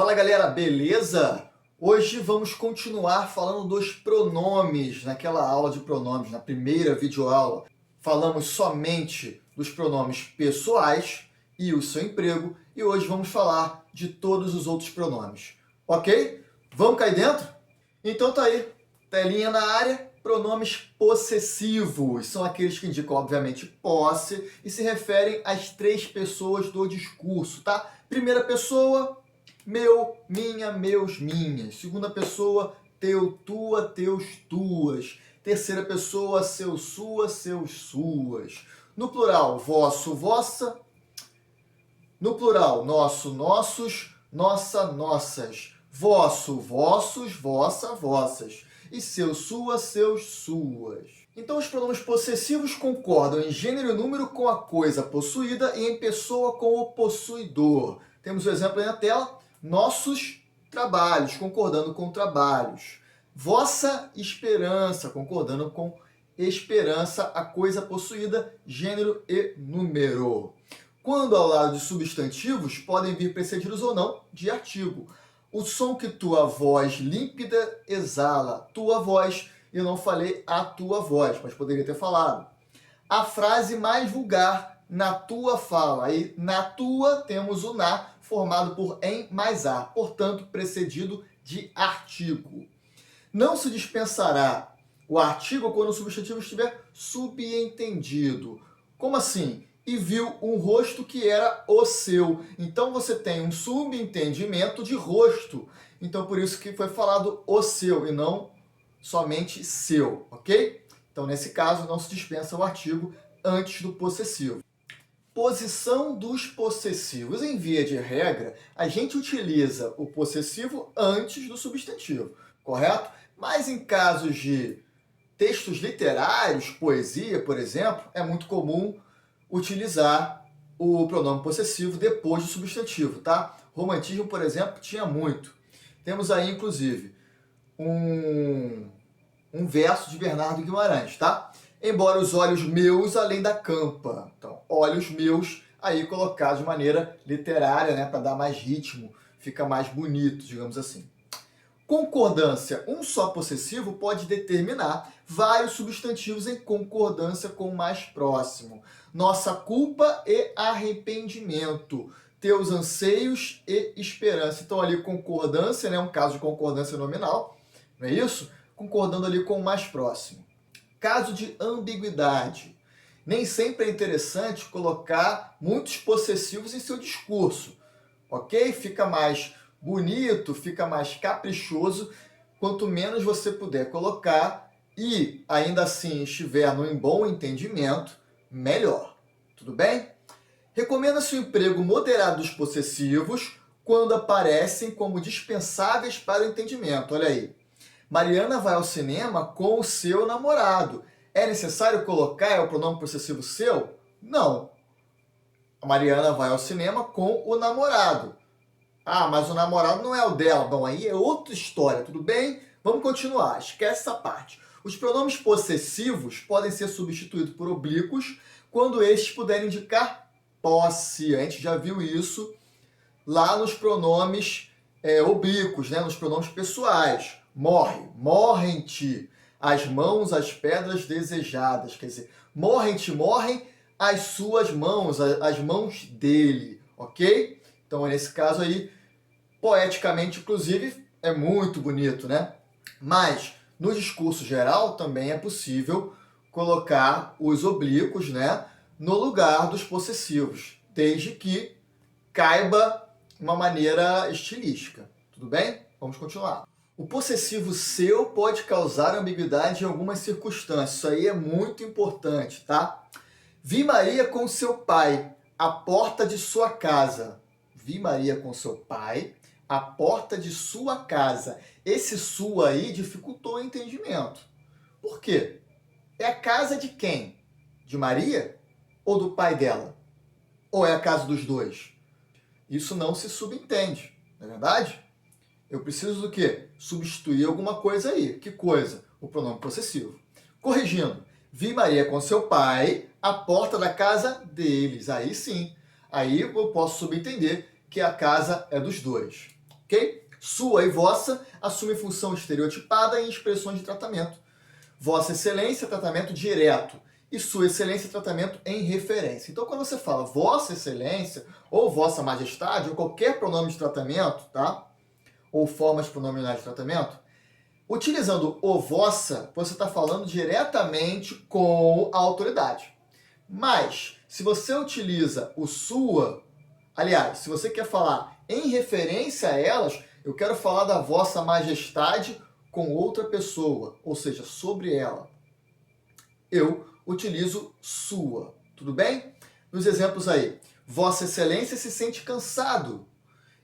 Fala galera, beleza? Hoje vamos continuar falando dos pronomes. Naquela aula de pronomes, na primeira videoaula, falamos somente dos pronomes pessoais e o seu emprego, e hoje vamos falar de todos os outros pronomes. Ok? Vamos cair dentro? Então tá aí, telinha na área. Pronomes possessivos são aqueles que indicam, obviamente, posse e se referem às três pessoas do discurso, tá? Primeira pessoa, meu, minha, meus, minhas. Segunda pessoa, teu, tua, teus, tuas. Terceira pessoa, seu, sua, seus, suas. No plural, vosso, vossa. No plural, nosso, nossos, nossa, nossas. Vosso, vossos, vossa, vossas. E seu, sua, seus, suas. Então, os pronomes possessivos concordam em gênero e número com a coisa possuída e em pessoa com o possuidor. Temos o exemplo aí na tela. Nossos trabalhos, concordando com trabalhos. Vossa esperança, concordando com esperança, a coisa possuída, gênero e número. Quando ao lado de substantivos, podem vir precedidos ou não de artigo. O som que tua voz límpida exala. Tua voz, eu não falei a tua voz, mas poderia ter falado. A frase mais vulgar, na tua fala. Aí, na tua, temos o na, formado por em mais a, portanto, precedido de artigo. Não se dispensará o artigo quando o substantivo estiver subentendido. Como assim? E viu um rosto que era o seu. Então, você tem um subentendimento de rosto. Então, por isso que foi falado o seu e não somente seu, ok? Então, nesse caso, não se dispensa o artigo antes do possessivo. Posição dos possessivos. Em via de regra, a gente utiliza o possessivo antes do substantivo, correto? Mas em casos de textos literários, poesia, por exemplo, é muito comum utilizar o pronome possessivo depois do substantivo, tá? Romantismo, por exemplo, tinha muito. Temos aí, inclusive, um verso de Bernardo Guimarães, tá? Embora os olhos meus além da campa. Então, olhos meus aí colocados de maneira literária, né, para dar mais ritmo, fica mais bonito, digamos assim. Concordância. Um só possessivo pode determinar vários substantivos em concordância com o mais próximo. Nossa culpa e arrependimento. Teus anseios e esperança. Então, ali, concordância, né, um caso de concordância nominal, não é isso? Concordando ali com o mais próximo. Caso de ambiguidade. Nem sempre é interessante colocar muitos possessivos em seu discurso, ok? Fica mais bonito, fica mais caprichoso, quanto menos você puder colocar e ainda assim estiver em bom entendimento, melhor. Tudo bem? Recomenda-se o emprego moderado dos possessivos quando aparecem como dispensáveis para o entendimento. Olha aí. Mariana vai ao cinema com o seu namorado. É necessário colocar o pronome possessivo seu? Não. A Mariana vai ao cinema com o namorado. Ah, mas o namorado não é o dela. Bom, aí é outra história, tudo bem? Vamos continuar, esquece essa parte. Os pronomes possessivos podem ser substituídos por oblíquos quando estes puderem indicar posse. A gente já viu isso lá nos pronomes oblíquos, né? Nos pronomes pessoais. Morre, morrem-te as mãos, as pedras desejadas. Quer dizer, morrem-te, morrem as suas mãos, as mãos dele, ok? Então, nesse caso aí, poeticamente, inclusive, é muito bonito, né? Mas, no discurso geral, também é possível colocar os oblíquos, né, no lugar dos possessivos, desde que caiba uma maneira estilística. Tudo bem? Vamos continuar. O possessivo seu pode causar ambiguidade em algumas circunstâncias. Isso aí é muito importante, tá? Vi Maria com seu pai à porta de sua casa. Vi Maria com seu pai à porta de sua casa. Esse sua aí dificultou o entendimento. Por quê? É a casa de quem? De Maria ou do pai dela? Ou é a casa dos dois? Isso não se subentende, não é verdade? Eu preciso do quê? Substituir alguma coisa aí. Que coisa? O pronome possessivo. Corrigindo. Vi Maria com seu pai à porta da casa deles. Aí sim. Aí eu posso subentender que a casa é dos dois. ok? Sua e vossa assumem função estereotipada em expressões de tratamento. Vossa Excelência, tratamento direto. E Sua Excelência, tratamento em referência. Então, quando você fala Vossa Excelência, ou Vossa Majestade, ou qualquer pronome de tratamento, tá? Ou formas pronominais de tratamento, utilizando o vossa, você está falando diretamente com a autoridade. Mas, se você utiliza o sua, aliás, se você quer falar em referência a elas, eu quero falar da vossa majestade com outra pessoa, ou seja, sobre ela. Eu utilizo sua, tudo bem? Nos exemplos aí, Vossa Excelência se sente cansado.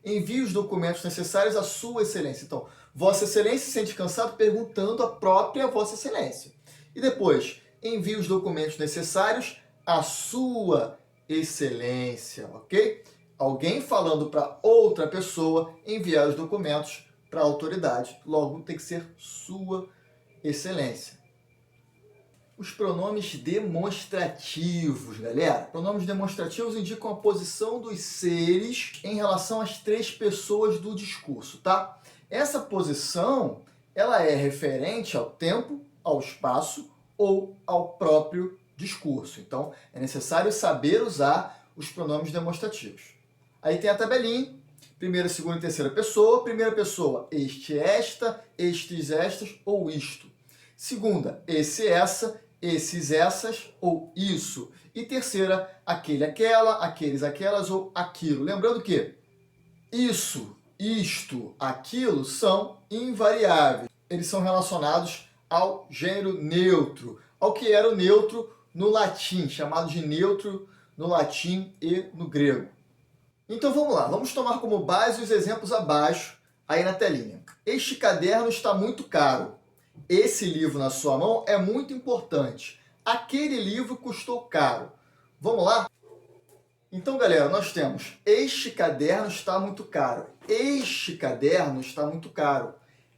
Envie os documentos necessários à Sua Excelência. Então, Vossa Excelência se sente cansado perguntando à própria Vossa Excelência. E depois, envie os documentos necessários à Sua Excelência, ok? Alguém falando para outra pessoa enviar os documentos para a autoridade. Logo, tem que ser Sua Excelência. Os pronomes demonstrativos, galera. Pronomes demonstrativos indicam a posição dos seres em relação às três pessoas do discurso, tá? Essa posição, ela é referente ao tempo, ao espaço ou ao próprio discurso. Então, é necessário saber usar os pronomes demonstrativos. Aí tem a tabelinha, primeira, segunda e terceira pessoa. Primeira pessoa, este, esta, estes, estas ou isto. Segunda, esse, essa, esses, essas ou isso. E terceira, aquele, aquela, aqueles, aquelas ou aquilo. Lembrando que isso, isto, aquilo são invariáveis. Eles são relacionados ao gênero neutro, ao que era o neutro no latim, chamado de neutro no latim e no grego. Então vamos lá, vamos tomar como base os exemplos abaixo, aí na telinha. Este caderno está muito caro. Esse livro na sua mão é muito importante. Aquele livro custou caro. Vamos lá? Então, galera, nós temos este caderno está muito caro. Este caderno está muito caro.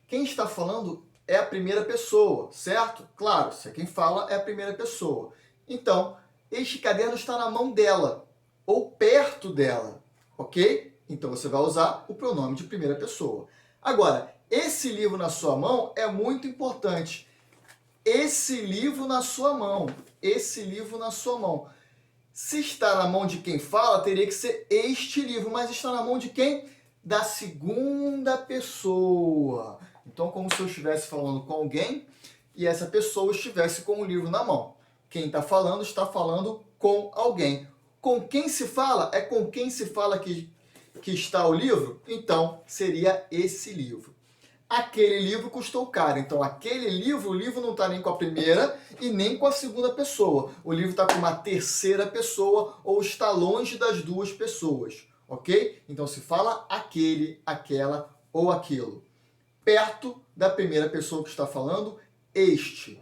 Quem está falando é a primeira pessoa, certo? Claro, se é quem fala é a primeira pessoa. Então, este caderno está na mão dela ou perto dela, ok? Então, você vai usar o pronome de primeira pessoa. Agora, esse livro na sua mão é muito importante. Esse livro na sua mão. Esse livro na sua mão. Se está na mão de quem fala, teria que ser este livro, mas está na mão de quem? Da segunda pessoa. Então, como se eu estivesse falando com alguém e essa pessoa estivesse com o livro na mão. Quem está falando com alguém. Com quem se fala? É com quem se fala que está o livro? Então, seria esse livro. Aquele livro custou caro. Então, aquele livro, o livro não está nem com a primeira e nem com a segunda pessoa. O livro está com uma terceira pessoa ou está longe das duas pessoas, ok? Então, se fala aquele, aquela ou aquilo. Perto da primeira pessoa que está falando, este.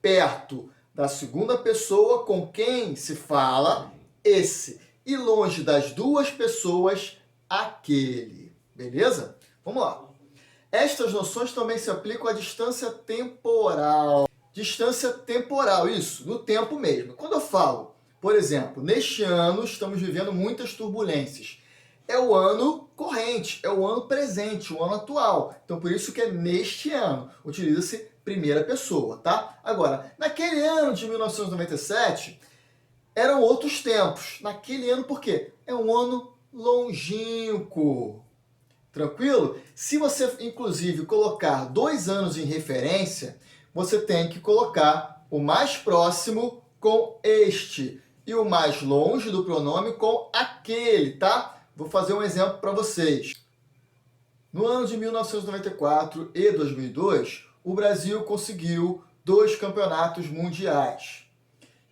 Perto da segunda pessoa com quem se fala, esse. E longe das duas pessoas, aquele. Beleza? Vamos lá. Estas noções também se aplicam à distância temporal. Distância temporal, isso, no tempo mesmo. Quando eu falo, por exemplo, neste ano estamos vivendo muitas turbulências. É o ano corrente, é o ano presente, o ano atual. Então, por isso que é neste ano. Utiliza-se primeira pessoa, tá? Agora, naquele ano de 1997, eram outros tempos. Naquele ano, por quê? É um ano longínquo. Tranquilo? Se você, inclusive, colocar 2 anos em referência, você tem que colocar o mais próximo com este e o mais longe do pronome com aquele, tá? Vou fazer um exemplo para vocês. No ano de 1994 e 2002, o Brasil conseguiu 2 campeonatos mundiais.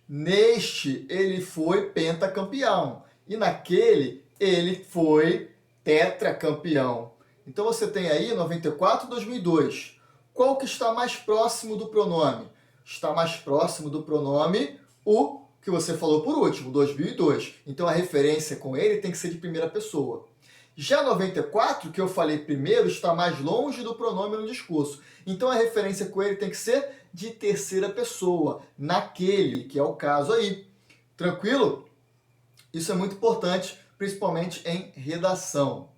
Neste, ele foi pentacampeão e naquele, ele foi tetracampeão. Então você tem aí 94 e 2002. Qual que está mais próximo do pronome? Está mais próximo do pronome o que você falou por último, 2002. Então a referência com ele tem que ser de primeira pessoa. Já 94, que eu falei primeiro, está mais longe do pronome no discurso. Então a referência com ele tem que ser de terceira pessoa, naquele, que é o caso aí. Tranquilo? Isso é muito importante, principalmente em redação.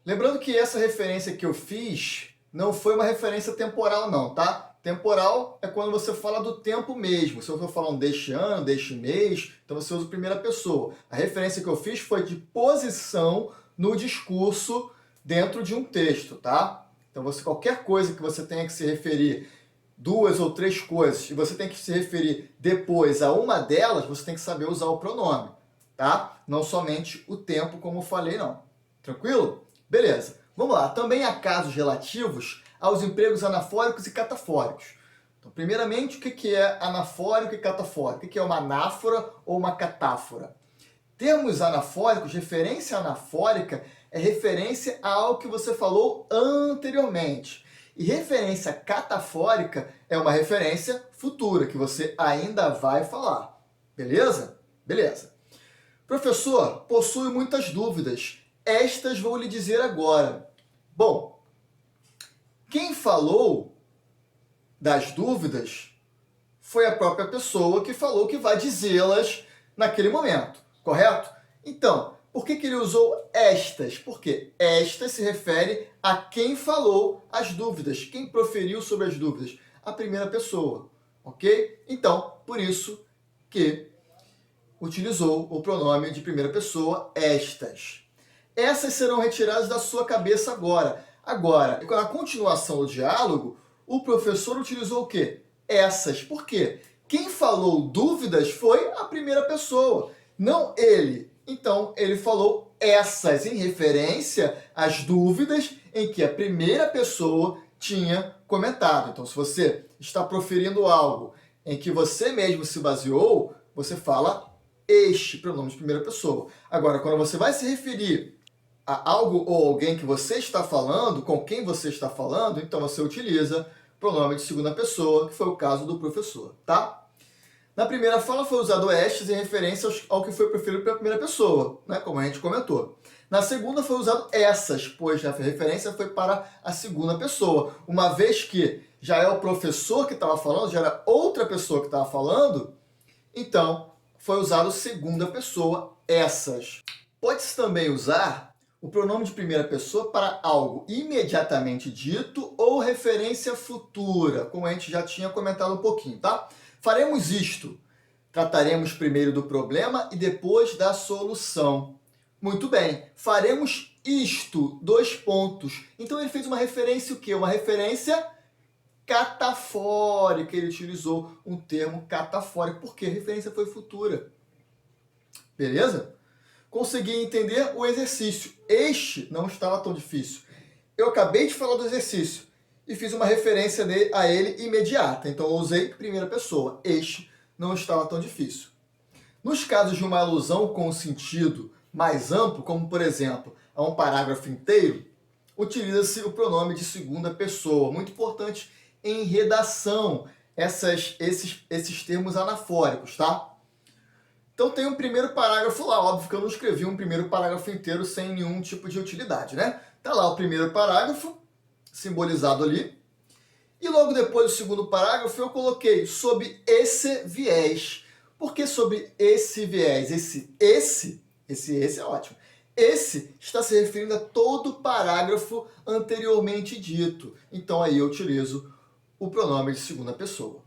Lembrando que essa referência que eu fiz não foi uma referência temporal não, tá? Temporal é quando você fala do tempo mesmo. Se eu estou falando deste ano, deste mês, então você usa a primeira pessoa. A referência que eu fiz foi de posição no discurso dentro de um texto, tá? Então qualquer coisa que você tenha que se referir, duas ou três coisas, e você tem que se referir depois a uma delas, você tem que saber usar o pronome, tá? Não somente o tempo, como eu falei, não. Tranquilo? Beleza. Vamos lá. Também há casos relativos aos empregos anafóricos e catafóricos. Então, primeiramente, o que é anafórico e catafórico? O que é uma anáfora ou uma catáfora? Termos anafóricos, referência anafórica é referência a algo que você falou anteriormente. E referência catafórica é uma referência futura, que você ainda vai falar. Beleza? Beleza. Professor, possui muitas dúvidas. Estas vou lhe dizer agora. Bom, quem falou das dúvidas foi a própria pessoa que falou que vai dizê-las naquele momento, correto? Então, por que ele usou estas? Porque estas se refere a quem falou as dúvidas, quem proferiu sobre as dúvidas, a primeira pessoa, ok? Então, por isso que utilizou o pronome de primeira pessoa, estas. Essas serão retiradas da sua cabeça agora. Agora, na continuação do diálogo, o professor utilizou o quê? Essas. Por quê? Quem falou dúvidas foi a primeira pessoa, não ele. Então, ele falou essas, em referência às dúvidas em que a primeira pessoa tinha comentado. Então, se você está proferindo algo em que você mesmo se baseou, você fala este, pronome de primeira pessoa. Agora, quando você vai se referir a algo ou alguém que você está falando, com quem você está falando, então você utiliza pronome de segunda pessoa, que foi o caso do professor, tá? Na primeira fala foi usado estes em referência ao que foi proferido pela primeira pessoa, né, como a gente comentou. Na segunda foi usado essas, pois a referência foi para a segunda pessoa, uma vez que já é o professor que estava falando, já era outra pessoa que estava falando, então foi usado segunda pessoa, essas. Pode-se também usar o pronome de primeira pessoa para algo imediatamente dito ou referência futura, como a gente já tinha comentado um pouquinho, tá? Faremos isto. Trataremos primeiro do problema e depois da solução. Muito bem. Faremos isto, dois pontos. Então ele fez uma referência o quê? Uma referência catafórica. Ele utilizou um termo catafórico, porque a referência foi futura. Beleza? Consegui entender o exercício. Este não estava tão difícil. Eu acabei de falar do exercício e fiz uma referência a ele imediata. Então, eu usei primeira pessoa. Este não estava tão difícil. Nos casos de uma alusão com um sentido mais amplo, como, por exemplo, a um parágrafo inteiro, utiliza-se o pronome de segunda pessoa. Muito importante em redação, esses termos anafóricos, tá? Então tem um primeiro parágrafo lá, óbvio que eu não escrevi um primeiro parágrafo inteiro sem nenhum tipo de utilidade, né? Tá lá o primeiro parágrafo, simbolizado ali, e logo depois do segundo parágrafo eu coloquei sob esse viés. Por que sob esse viés? Esse é ótimo. Esse está se referindo a todo o parágrafo anteriormente dito. Então aí eu utilizo o pronome de segunda pessoa.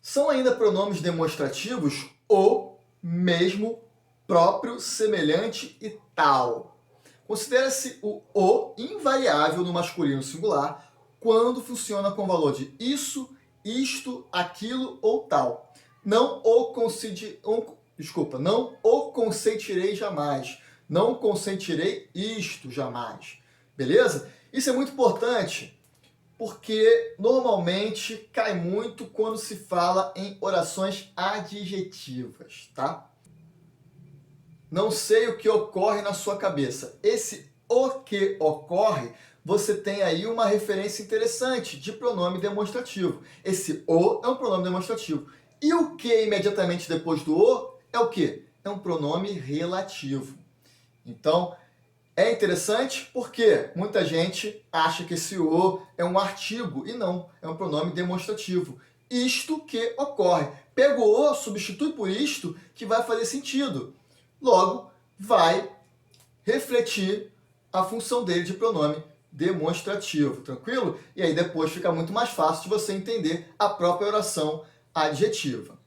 São ainda pronomes demonstrativos o, mesmo, próprio, semelhante e tal. Considera-se o invariável no masculino singular quando funciona com o valor de isso, isto, aquilo ou tal. Não o consentirei jamais. Não consentirei isto jamais. Beleza? Isso é muito importante porque normalmente cai muito quando se fala em orações adjetivas, tá? Não sei o que ocorre na sua cabeça. Esse o que ocorre, você tem aí uma referência interessante de pronome demonstrativo. Esse o é um pronome demonstrativo. E o que imediatamente depois do o é o quê? É um pronome relativo. Então, é interessante porque muita gente acha que esse o é um artigo e não, é um pronome demonstrativo. Isto que ocorre. Pega o o, substitui por isto, que vai fazer sentido. Logo, vai refletir a função dele de pronome demonstrativo, tranquilo? E aí depois fica muito mais fácil de você entender a própria oração adjetiva.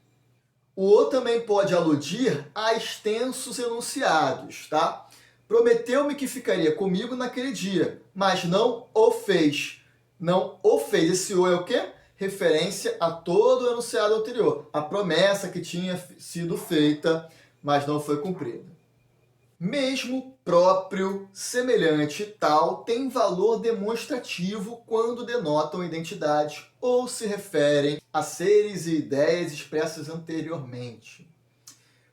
O "o" também pode aludir a extensos enunciados, tá? Prometeu-me que ficaria comigo naquele dia, mas não o fez. Não o fez. Esse "o" é o quê? Referência a todo o enunciado anterior. A promessa que tinha sido feita, mas não foi cumprida. Mesmo, próprio, semelhante, tal, tem valor demonstrativo quando denotam identidades ou se referem a seres e ideias expressas anteriormente.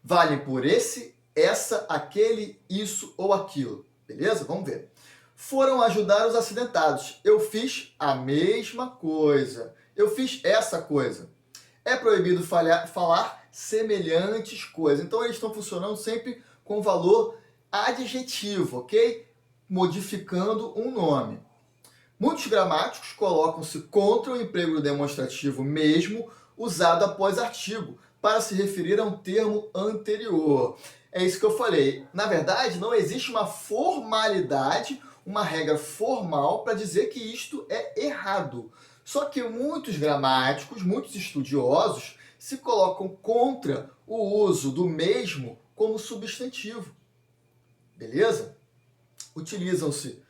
Valem por esse, essa, aquele, isso ou aquilo. Beleza? Vamos ver. Foram ajudar os acidentados. Eu fiz a mesma coisa. Eu fiz essa coisa. É proibido falar semelhantes coisas. Então, eles estão funcionando sempre com valor adjetivo, ok? Modificando um nome. Muitos gramáticos colocam-se contra o emprego do demonstrativo mesmo usado após artigo, para se referir a um termo anterior. É isso que eu falei. Na verdade, não existe uma formalidade, uma regra formal para dizer que isto é errado. Só que muitos gramáticos, muitos estudiosos, se colocam contra o uso do mesmo como substantivo. Beleza? Utilizam-se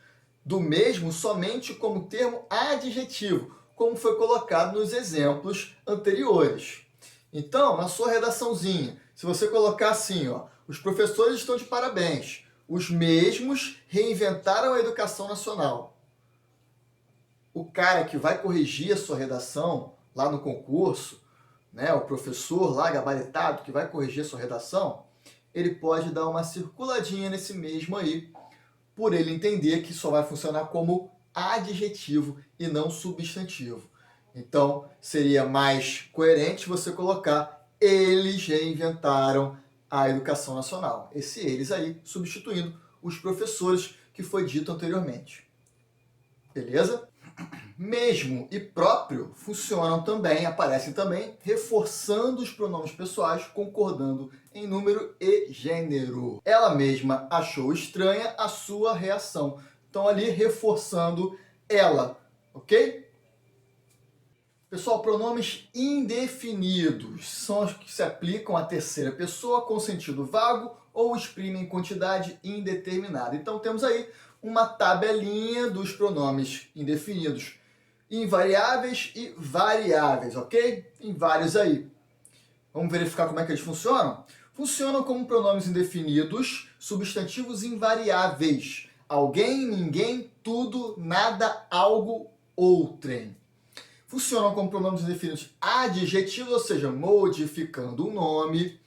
do mesmo somente como termo adjetivo, como foi colocado nos exemplos anteriores. Então, na sua redaçãozinha, se você colocar assim, ó, os professores estão de parabéns, os mesmos reinventaram a educação nacional. O cara que vai corrigir a sua redação lá no concurso, né, o professor lá gabaritado que vai corrigir a sua redação, ele pode dar uma circuladinha nesse mesmo aí, por ele entender que só vai funcionar como adjetivo e não substantivo. Então, seria mais coerente você colocar eles reinventaram a educação nacional. Esse eles aí substituindo os professores que foi dito anteriormente. Beleza? Mesmo e próprio funcionam também, aparecem também, reforçando os pronomes pessoais, concordando em número e gênero. Ela mesma achou estranha a sua reação. Então, ali, reforçando ela, ok? Pessoal, pronomes indefinidos são os que se aplicam à terceira pessoa com sentido vago ou exprimem quantidade indeterminada. Então, temos aí uma tabelinha dos pronomes indefinidos invariáveis e variáveis, ok? Tem vários aí. Vamos verificar como é que eles funcionam? Funcionam como pronomes indefinidos, substantivos invariáveis. Alguém, ninguém, tudo, nada, algo, outrem. Funcionam como pronomes indefinidos adjetivos, ou seja, modificando o nome.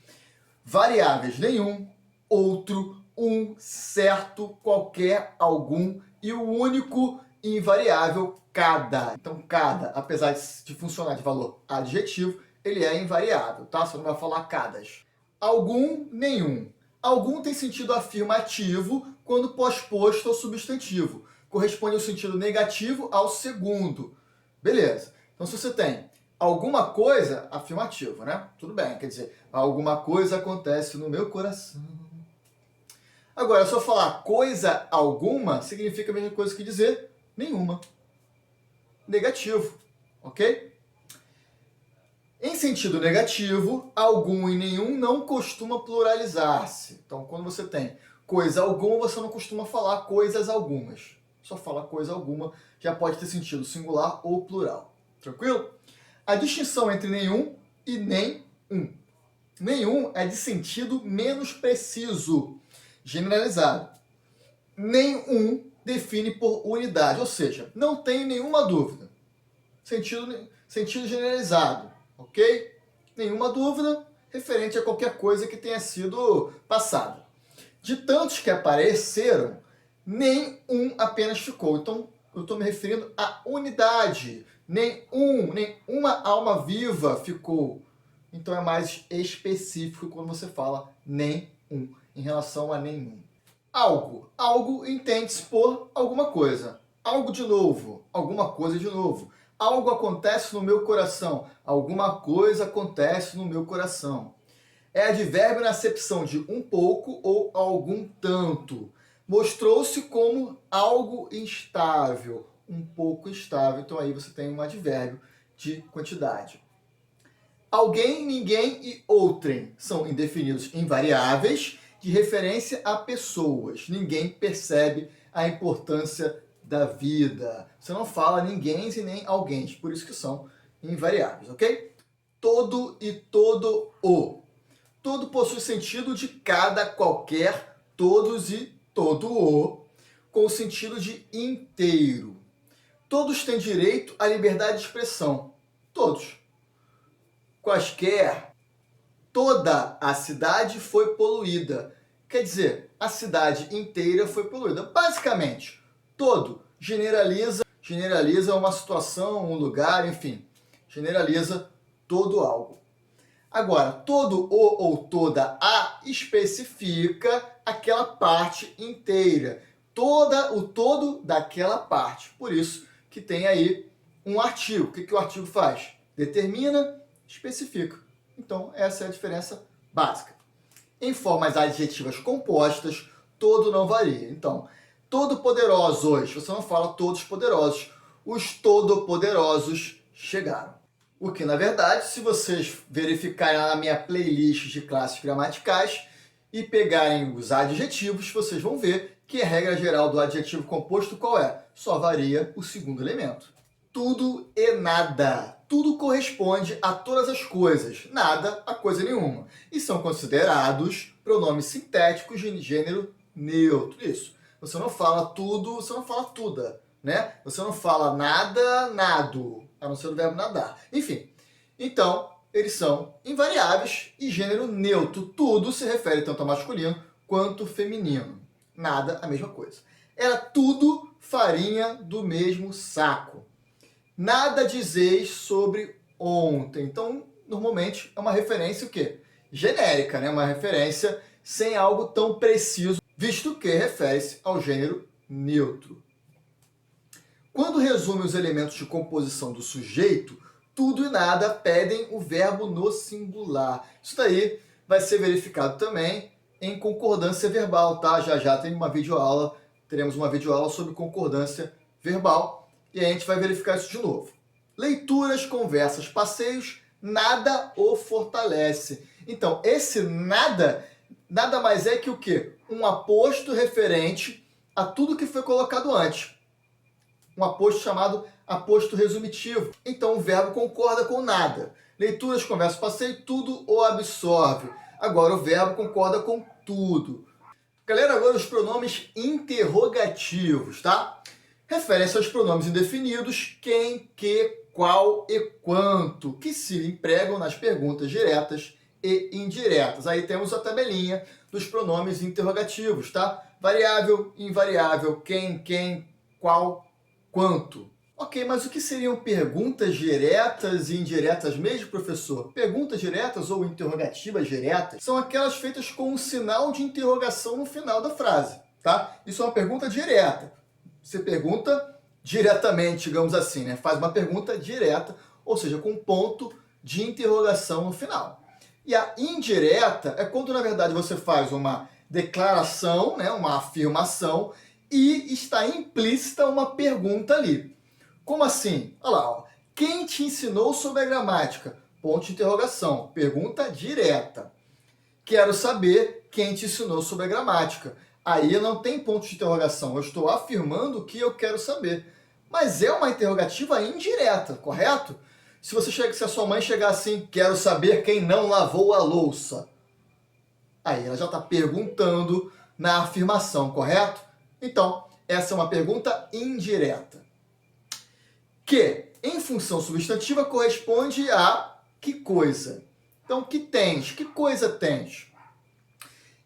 Variáveis, nenhum, outro, um, certo, qualquer, algum e o único invariável, cada. Então, cada, apesar de funcionar de valor adjetivo, ele é invariável, tá? Você não vai falar cadas. Algum, nenhum. Algum tem sentido afirmativo quando pós-posto ao substantivo. Corresponde ao sentido negativo ao segundo. Beleza. Então, se você tem alguma coisa, afirmativo, né? Tudo bem, quer dizer, alguma coisa acontece no meu coração. Agora, se eu falar coisa alguma, significa a mesma coisa que dizer nenhuma. Negativo, ok? Em sentido negativo, algum e nenhum não costuma pluralizar-se. Então, quando você tem coisa alguma, você não costuma falar coisas algumas. Só fala coisa alguma, já pode ter sentido singular ou plural. Tranquilo? A distinção entre nenhum e nem um. Nenhum é de sentido menos preciso, generalizado. Nenhum define por unidade, ou seja, não tem nenhuma dúvida. Sentido generalizado, ok? Nenhuma dúvida referente a qualquer coisa que tenha sido passada. De tantos que apareceram, nem um apenas ficou. Então, eu estou me referindo à unidade. Nenhuma alma viva ficou. Então, é mais específico quando você fala nem um, em relação a nenhum. Algo. Algo entende-se por alguma coisa. Algo de novo. Alguma coisa de novo. Algo acontece no meu coração. Alguma coisa acontece no meu coração. É advérbio na acepção de um pouco ou algum tanto. Mostrou-se como algo instável, um pouco instável. Então aí você tem um advérbio de quantidade. Alguém, ninguém e outrem são indefinidos invariáveis de referência a pessoas. Ninguém percebe a importância da vida. Você não fala ninguém e nem alguém, por isso que são invariáveis, ok? Todo e todo o. Todo possui sentido de cada, qualquer, todos e todo o, com o sentido de inteiro. Todos têm direito à liberdade de expressão. Todos. Quaisquer, toda a cidade foi poluída. Quer dizer, a cidade inteira foi poluída. Basicamente, todo generaliza uma situação, um lugar, enfim, generaliza todo algo. Agora, todo o ou toda a especifica aquela parte inteira. O todo daquela parte. Por isso que tem aí um artigo. O que o artigo faz? Determina, especifica. Então, essa é a diferença básica. Em formas adjetivas compostas, todo não varia. Então, todo-poderosos, você não fala todos poderosos. Os todo-poderosos chegaram. O que, na verdade, se vocês verificarem na minha playlist de classes gramaticais e pegarem os adjetivos, vocês vão ver que a regra geral do adjetivo composto qual é? Só varia o segundo elemento. Tudo e nada. Tudo corresponde a todas as coisas, nada a coisa nenhuma. E são considerados pronomes sintéticos de gênero neutro. Isso. Você não fala tudo, você não fala tuda, né? Você não fala nada, nado, a não ser o verbo nadar. Enfim, então, eles são invariáveis e gênero neutro. Tudo se refere tanto ao masculino quanto ao feminino. Nada, a mesma coisa. Era tudo farinha do mesmo saco. Nada dizeis sobre ontem. Então, normalmente, é uma referência o quê? Genérica, né? Uma referência sem algo tão preciso, visto que refere-se ao gênero neutro. Quando resume os elementos de composição do sujeito, tudo e nada pedem o verbo no singular. Isso daí vai ser verificado também em concordância verbal, tá? Já tem uma videoaula, teremos uma videoaula sobre concordância verbal e a gente vai verificar isso de novo. Leituras, conversas, passeios, nada o fortalece. Então, esse nada mais é que o quê? Um aposto referente a tudo que foi colocado antes. Um aposto chamado aposto resumitivo. Então, o verbo concorda com nada. Leituras, conversas, passeio, tudo o absorve. Agora, o verbo concorda com tudo. Galera, agora os pronomes interrogativos, tá? Referem-se aos pronomes indefinidos quem, que, qual e quanto, que se empregam nas perguntas diretas e indiretas. Aí temos a tabelinha dos pronomes interrogativos, tá? Variável, invariável, quem, qual, quanto. Ok, mas o que seriam perguntas diretas e indiretas mesmo, professor? Perguntas diretas ou interrogativas diretas são aquelas feitas com um sinal de interrogação no final da frase, tá? Isso é uma pergunta direta. Você pergunta diretamente, digamos assim, né? Faz uma pergunta direta, ou seja, com um ponto de interrogação no final. E a indireta é quando, na verdade, você faz uma declaração, né? Uma afirmação, e está implícita uma pergunta ali. Como assim? Olha lá, ó. Quem te ensinou sobre a gramática? Ponto de interrogação, pergunta direta. Quero saber quem te ensinou sobre a gramática. Aí não tem ponto de interrogação, eu estou afirmando o que eu quero saber. Mas é uma interrogativa indireta, correto? Se a sua mãe chegar assim, quero saber quem não lavou a louça. Aí ela já está perguntando na afirmação, correto? Então, essa é uma pergunta indireta. Que, em função substantiva, corresponde a que coisa? Então, que tens? Que coisa tens?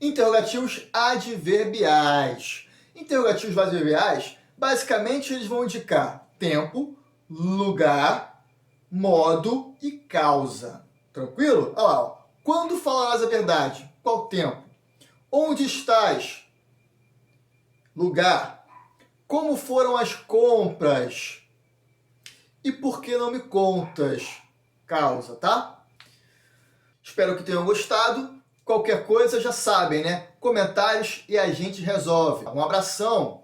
Interrogativos adverbiais. Interrogativos adverbiais, basicamente, eles vão indicar tempo, lugar, modo e causa. Tranquilo? Olha lá, ó. Quando falarás a verdade? Qual tempo? Onde estás? Lugar. Como foram as compras? E por que não me contas? Causa, tá? Espero que tenham gostado. Qualquer coisa já sabem, né? Comentários e a gente resolve. Um abração!